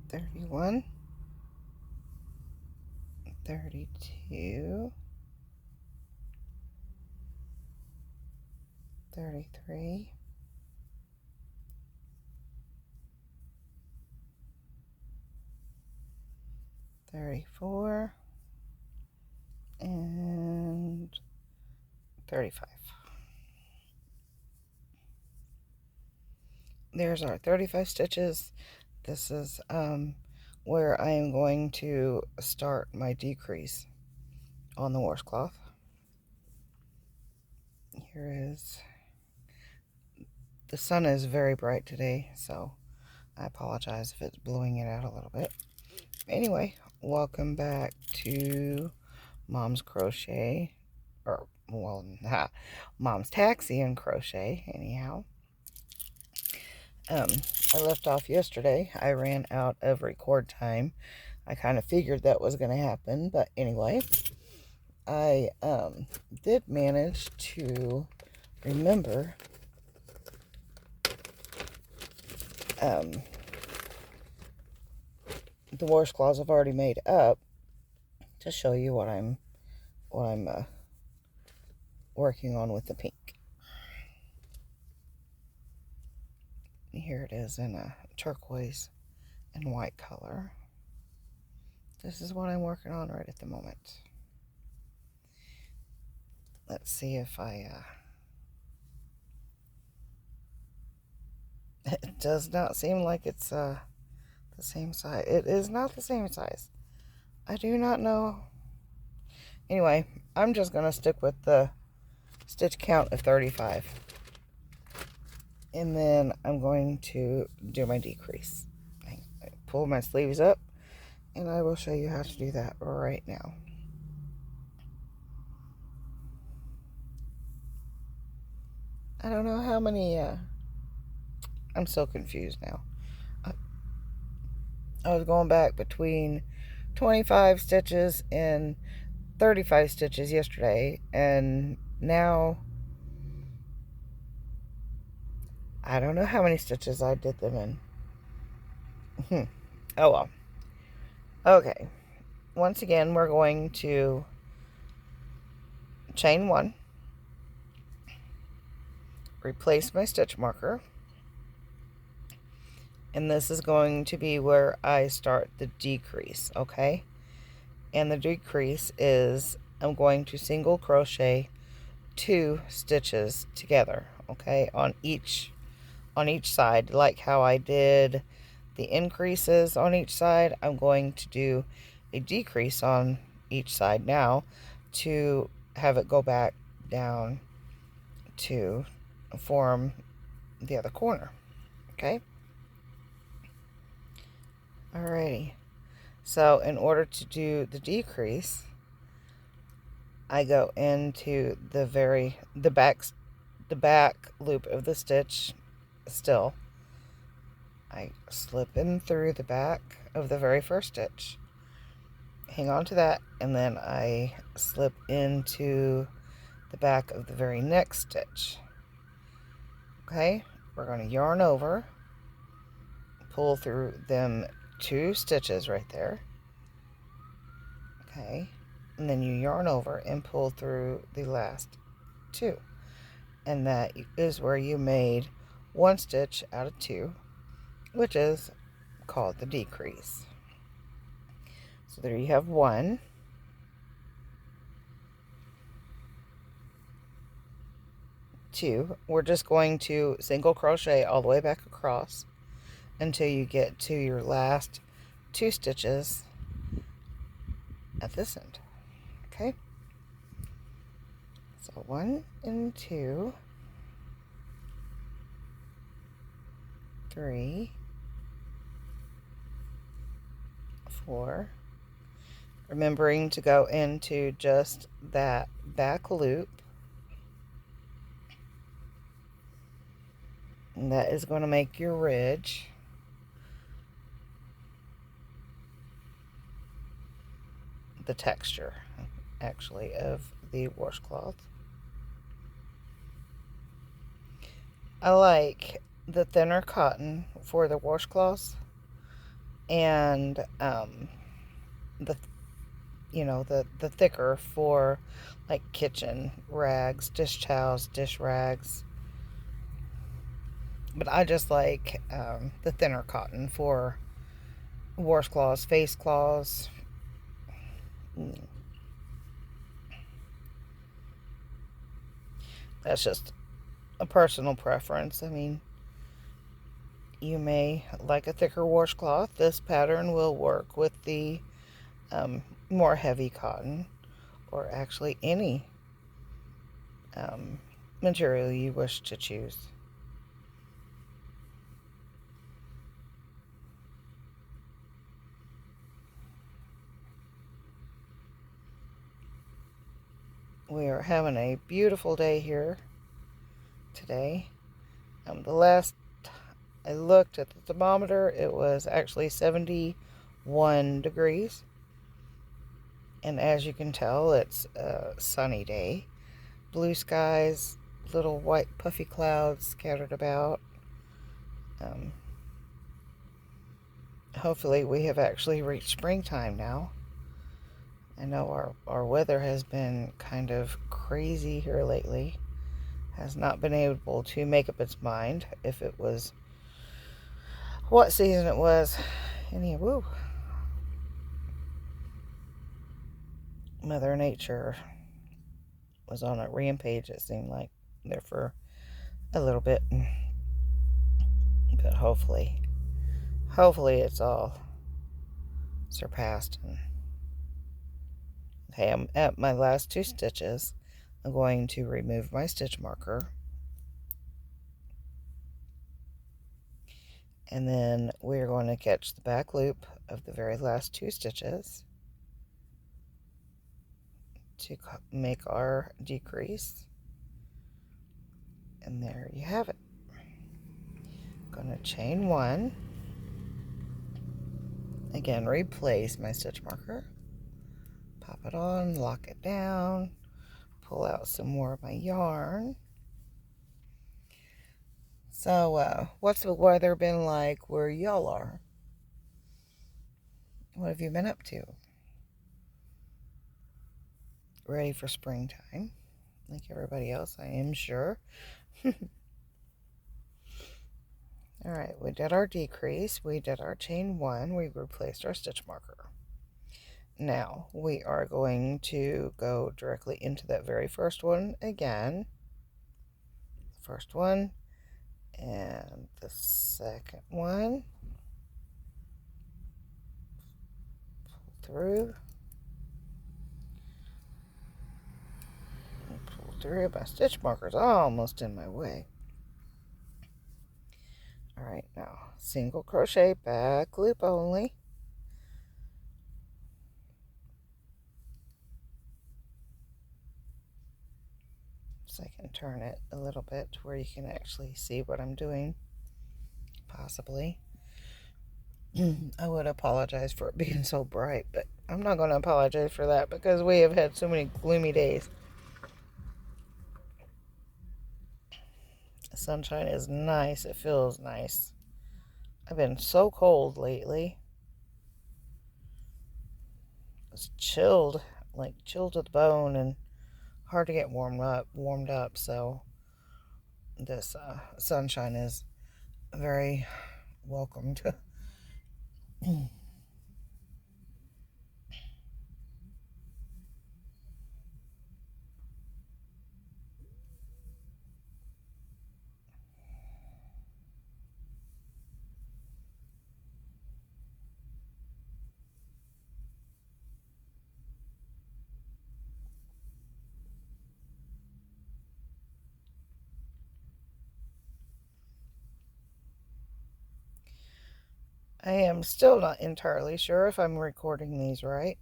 31, 32, 33, 34, and 35. There's our 35 stitches. This is where I am going to start my decrease on the washcloth. Here is, the sun is very bright today, so I apologize if it's blowing it out a little bit. Anyway, welcome back to Mom's Crochet, or, well, Mom's Taxi and Crochet, anyhow. I left off yesterday. I ran out of record time. I kind of figured that was going to happen, but anyway, I did manage to remember the washcloths I've already made up to show you what I'm working on with the pink. Here it is in a turquoise and white color. This is what I'm working on right at the moment. Let's see if it does not seem like it's the same size. It is not the same size. I do not know. Anyway, I'm just going to stick with the stitch count of 35. And then I'm going to do my decrease. I pull my sleeves up, and I will show you how to do that right now. I don't know how many, I'm so confused now. I was going back between 25 stitches and 35 stitches yesterday, and now I don't know how many stitches I did them in. Oh well. Okay. Once again, we're going to chain 1, replace my stitch marker, and this is going to be where I start the decrease, okay? And the decrease is, I'm going to single crochet 2 stitches together, okay, on each side, like how I did the increases on each side. I'm going to do a decrease on each side now to have it go back down to form the other corner, okay? Alrighty, so in order to do the decrease, I go into the back loop of the stitch still. I slip in through the back of the very first stitch, hang on to that, and then I slip into the back of the very next stitch. Okay, we're going to yarn over, pull through them 2 stitches right there. Okay, and then you yarn over and pull through the last 2, and that is where you made 1 stitch out of 2, which is called the decrease. So there you have 1, 2. We're just going to single crochet all the way back across until you get to your last 2 stitches at this end. Okay, so 1 and 2, 3, 4, remembering to go into just that back loop, and that is going to make your ridge. The texture, actually, of the washcloth. I like the thinner cotton for the washcloths and the the thicker for like kitchen rags, dish towels, dish rags. But I just like the thinner cotton for washcloths, face cloths. That's just a personal preference. I mean, you may like a thicker washcloth. This pattern will work with the more heavy cotton, or actually any material you wish to choose. We are having a beautiful day here today. The last I looked at the thermometer, it was actually 71 degrees. And as you can tell, it's a sunny day. Blue skies, little white puffy clouds scattered about. Hopefully we have actually reached springtime now. I know our weather has been kind of crazy here lately. Has not been able to make up its mind if it was what season it was. Woo. Mother Nature was on a rampage, it seemed like, there for a little bit. But hopefully it's all surpassed. And okay, I'm at my last 2 stitches. I'm going to remove my stitch marker. And then we're going to catch the back loop of the very last 2 stitches to make our decrease. And there you have it. Going to chain 1. Again, replace my stitch marker. Pop it on, lock it down, pull out some more of my yarn. So, what's the weather been like where y'all are? What have you been up to? Ready for springtime, like everybody else, I am sure. Alright, we did our decrease, we did our chain 1, we replaced our stitch marker. Now, we are going to go directly into that very first one again. First one, and the second one. Pull through. Pull through. My stitch marker's almost in my way. Alright, now single crochet, back loop only. So I can turn it a little bit to where you can actually see what I'm doing, possibly. I would apologize for it being so bright, but I'm not going to apologize for that because we have had so many gloomy days. The sunshine is nice. It feels nice. I've been so cold lately. It's chilled, like chilled to the bone, and hard to get warmed up. So this sunshine is very welcomed. I am still not entirely sure if I'm recording these right.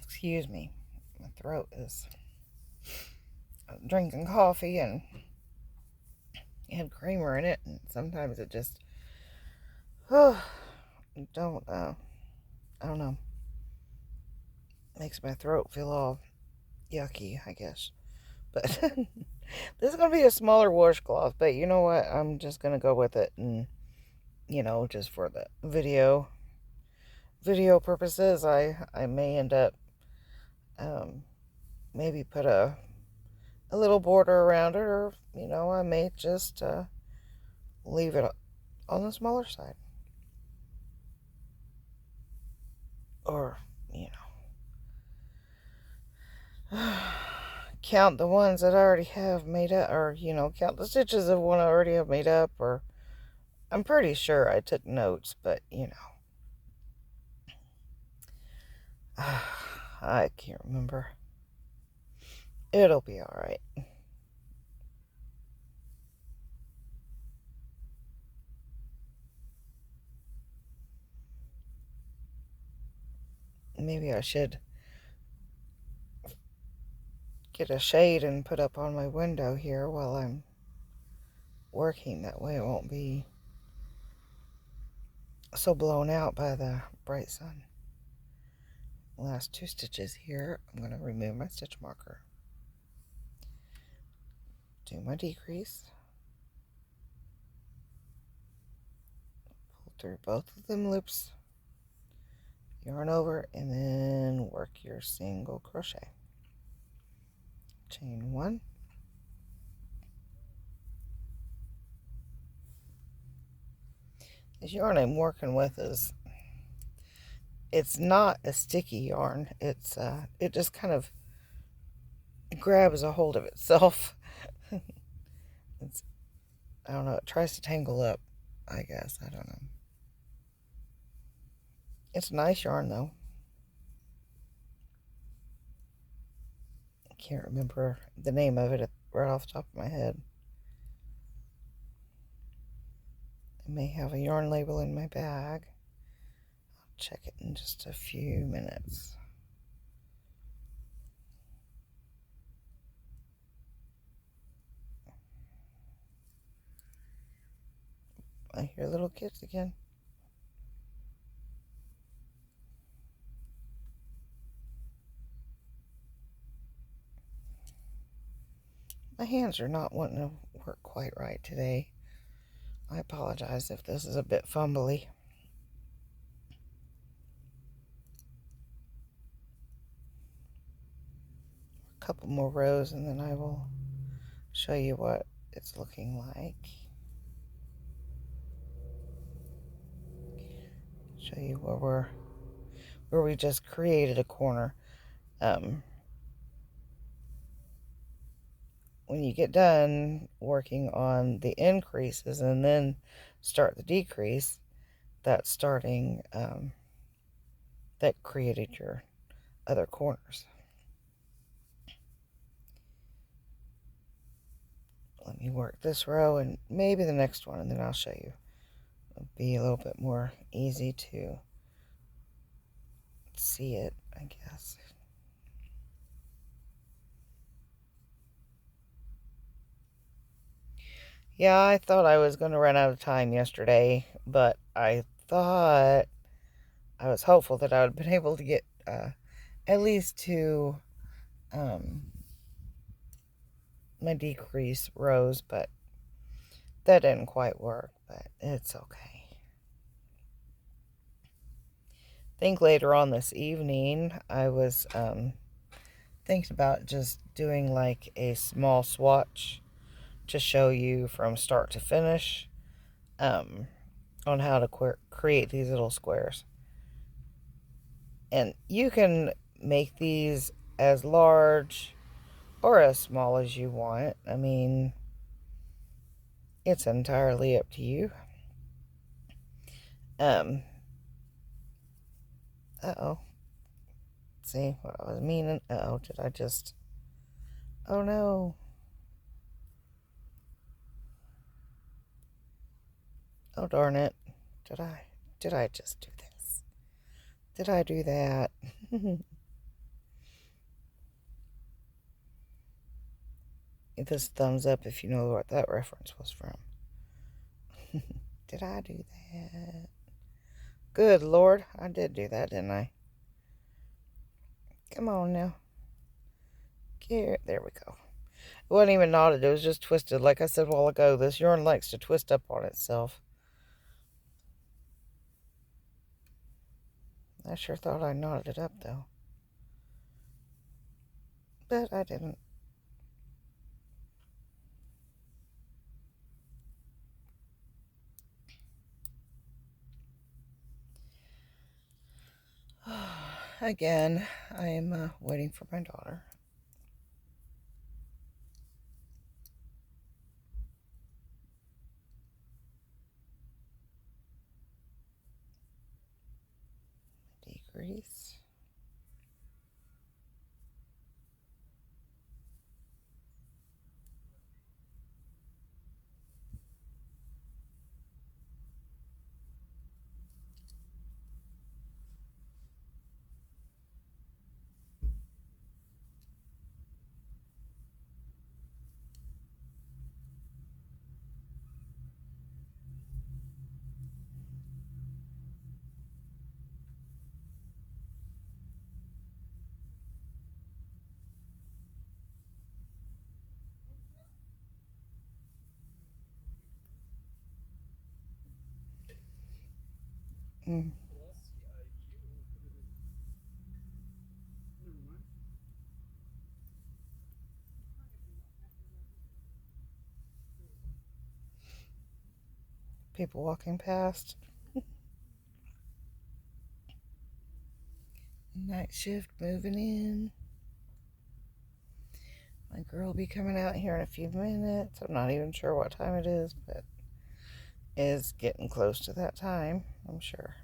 Excuse me. My throat is drinking coffee and it had creamer in it, and sometimes it just I don't know. Makes my throat feel all yucky, I guess. But this is going to be a smaller washcloth, but you know what? I'm just going to go with it and you know, just for the video purposes. I may end up maybe put a little border around it, or you know, I may just leave it on the smaller side, or you know, count the ones that I already have made up, or you know, count the stitches of one I already have made up. Or I'm pretty sure I took notes, but you know, I can't remember. It'll be all right. Maybe I should get a shade and put up on my window here while I'm working. That way it won't be so blown out by the bright sun. Last 2 stitches here, I'm going to remove my stitch marker, do my decrease, pull through both of them loops, yarn over, and then work your single crochet. Chain 1, this yarn I'm working with it's not a sticky yarn. It just kind of grabs a hold of itself. I don't know, it tries to tangle up, I guess. I don't know. It's nice yarn though. I can't remember the name of it right off the top of my head. I may have a yarn label in my bag. I'll check it in just a few minutes. I hear little kids again. My hands are not wanting to work quite right today. I apologize if this is a bit fumbly. A couple more rows and then I will show you what it's looking like. Show you where we just created a corner. When you get done working on the increases and then start the decrease, that's starting, that created your other corners. Let me work this row and maybe the next one, and then I'll show you. It'll be a little bit more easy to see it, I guess. Yeah, I thought I was going to run out of time yesterday, but I was hopeful that I would have been able to get at least 2 my decrease rows, but that didn't quite work, but it's okay. I think later on this evening I was thinking about just doing like a small swatch to show you from start to finish on how to create these little squares. And you can make these as large or as small as you want. I mean, it's entirely up to you. Uh-oh. See what I was meaning? Uh-oh, did I just... Oh no. Oh darn it. Did I just do this? Did I do that? This thumbs up if you know what that reference was from. Did I do that? Good Lord, I did do that, didn't I? Come on now. There we go. It wasn't even knotted, it was just twisted. Like I said a while ago, this yarn likes to twist up on itself. I sure thought I knotted it up though, but I didn't. Again, I am waiting for my daughter. Decrease. Mm. People walking past. Night shift moving in. My girl will be coming out here in a few minutes. I'm not even sure what time it is, but it is getting close to that time, I'm sure.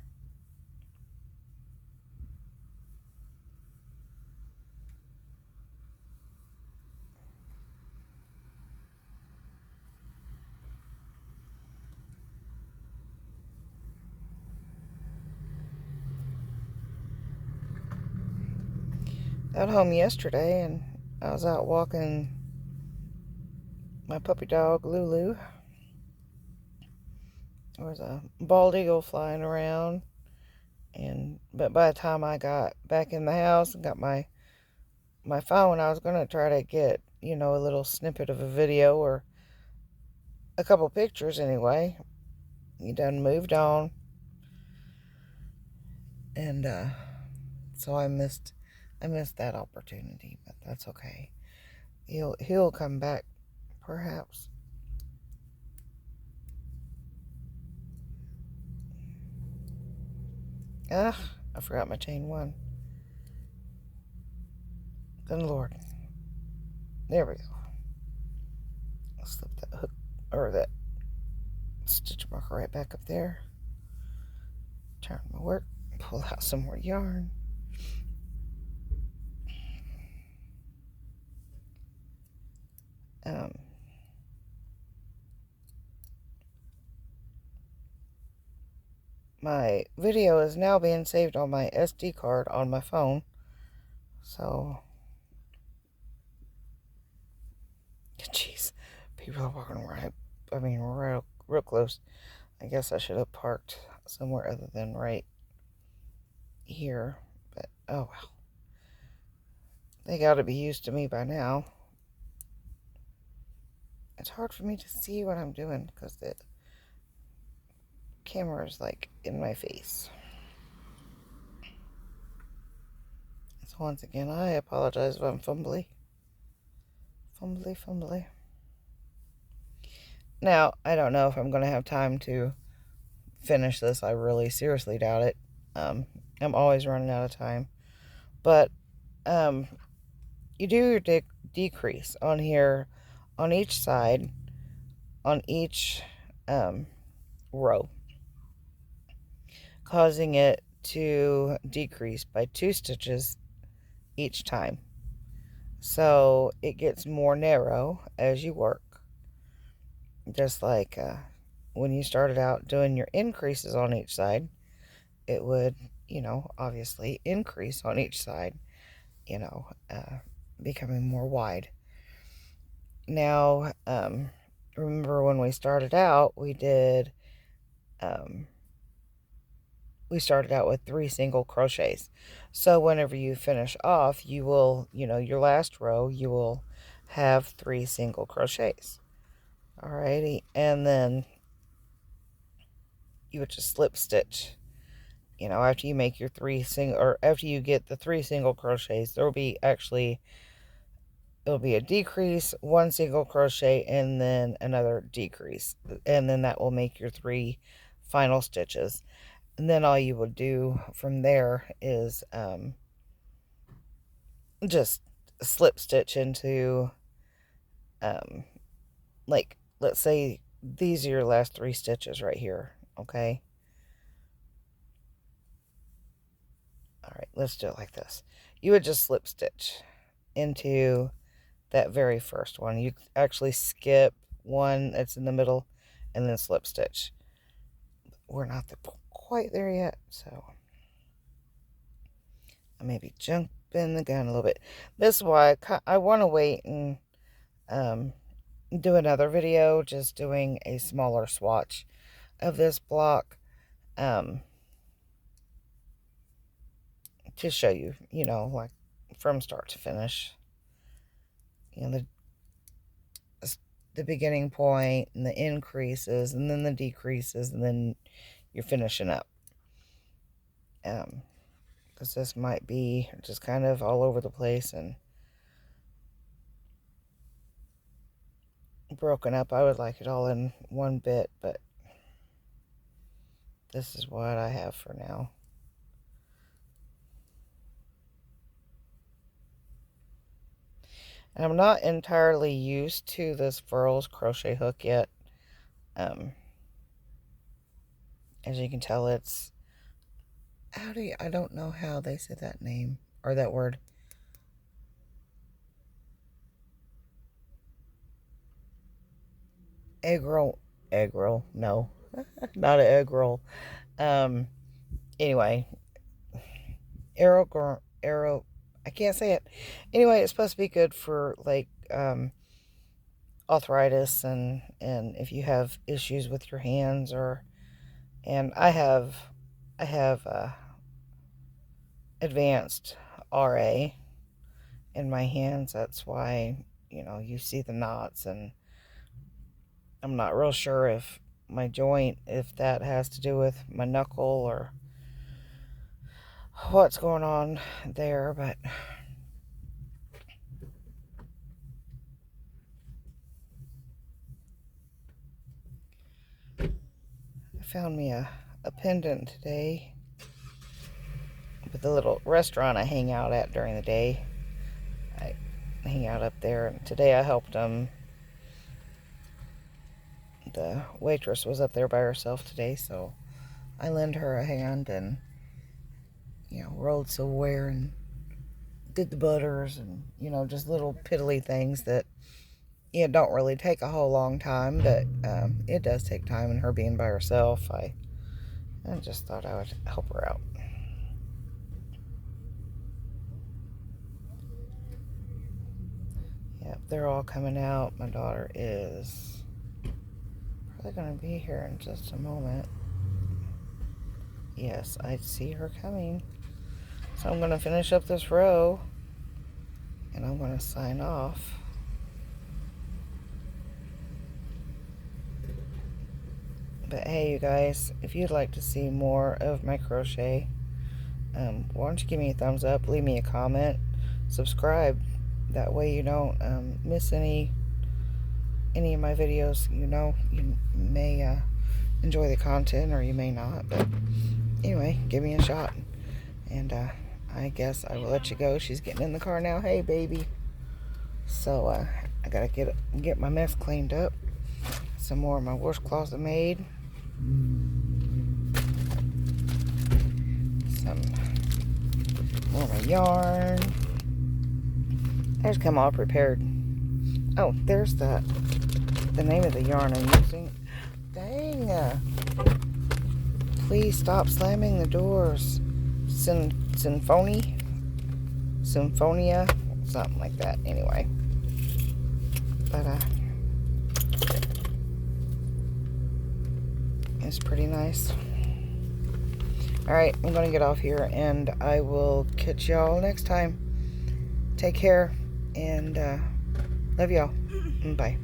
Got home yesterday and I was out walking my puppy dog Lulu. There was a bald eagle flying around, but by the time I got back in the house and got my phone, I was gonna try to get, a little snippet of a video or a couple pictures anyway. He done moved on, and so I missed that opportunity, but that's okay. He'll come back, perhaps. Ah, I forgot my chain one. Good Lord. There we go. I'll slip that hook or that stitch marker right back up there. Turn my work. Pull out some more yarn. My video is now being saved on my SD card on my phone. So, jeez, people are walking around. I mean, real close. I guess I should have parked somewhere other than right here. But, oh well. They got to be used to me by now. It's hard for me to see what I'm doing because the camera is like in my face. So once again, I apologize if I'm fumbly. Fumbly. Now, I don't know if I'm going to have time to finish this. I really seriously doubt it. I'm always running out of time. But you do your decrease on here on each side, on each row, causing it to decrease by 2 stitches each time. So it gets more narrow as you work. Just like when you started out doing your increases on each side, it would, obviously increase on each side, becoming more wide. Now, remember when we started out, we started out with 3 single crochets. So whenever you finish off, you will, your last row, you will have 3 single crochets. Alrighty, and then you would just slip stitch, you know, after you make your after you get the 3 single crochets, there will be actually, it'll be a decrease, 1 single crochet, and then another decrease, and then that will make your 3 final stitches. And then all you will do from there is just slip stitch into, like, let's say these are your last 3 stitches right here, okay? Alright, let's do it like this. You would just slip stitch into that very first one. You actually skip one that's in the middle and then slip stitch. We're not quite there yet, so I may be jumping the gun a little bit. This is why I want to wait and do another video, just doing a smaller swatch of this block, to show you, you know, like from start to finish, you know, the beginning point and the increases and then the decreases, and then you're finishing up. Because this might be just kind of all over the place and broken up. I would like it all in one bit, but this is what I have for now. And I'm not entirely used to this Furls crochet hook yet. As you can tell, it's, I don't know how they say that name, or that word. Egg roll, no, not an egg roll. Anyway, arrow, I can't say it. Anyway, it's supposed to be good for, like, arthritis and if you have issues with your hands, and I have advanced RA in my hands. That's why, you know, you see the knots, and I'm not real sure if my joint, if that has to do with my knuckle or what's going on there, but I found me a pendant today with the little restaurant I hang out at during the day. I hang out up there, and today I helped them. The waitress was up there by herself today, so I lent her a hand and, you know, rolled silverware and did the butters and, you know, just little piddly things that, you know, don't really take a whole long time, but it does take time, and her being by herself, I just thought I would help her out. Yep, they're all coming out. My daughter is probably going to be here in just a moment. Yes, I see her coming. So I'm going to finish up this row, and I'm going to sign off. But hey, you guys, if you'd like to see more of my crochet, why don't you give me a thumbs up, leave me a comment, subscribe. That way you don't miss any of my videos. You know, you may enjoy the content, or you may not. But anyway, give me a shot. And I guess I will let you go. She's getting in the car now. Hey, baby. So I gotta get my mess cleaned up. Some more of my washcloth I made. Some more of my yarn. I just come all prepared. Oh, there's the name of the yarn I'm using. Dang. Please stop slamming the doors. Symphonia, something like that. Anyway, but it's pretty nice. Alright, I'm gonna get off here, and I will catch y'all next time. Take care, and love y'all. Bye.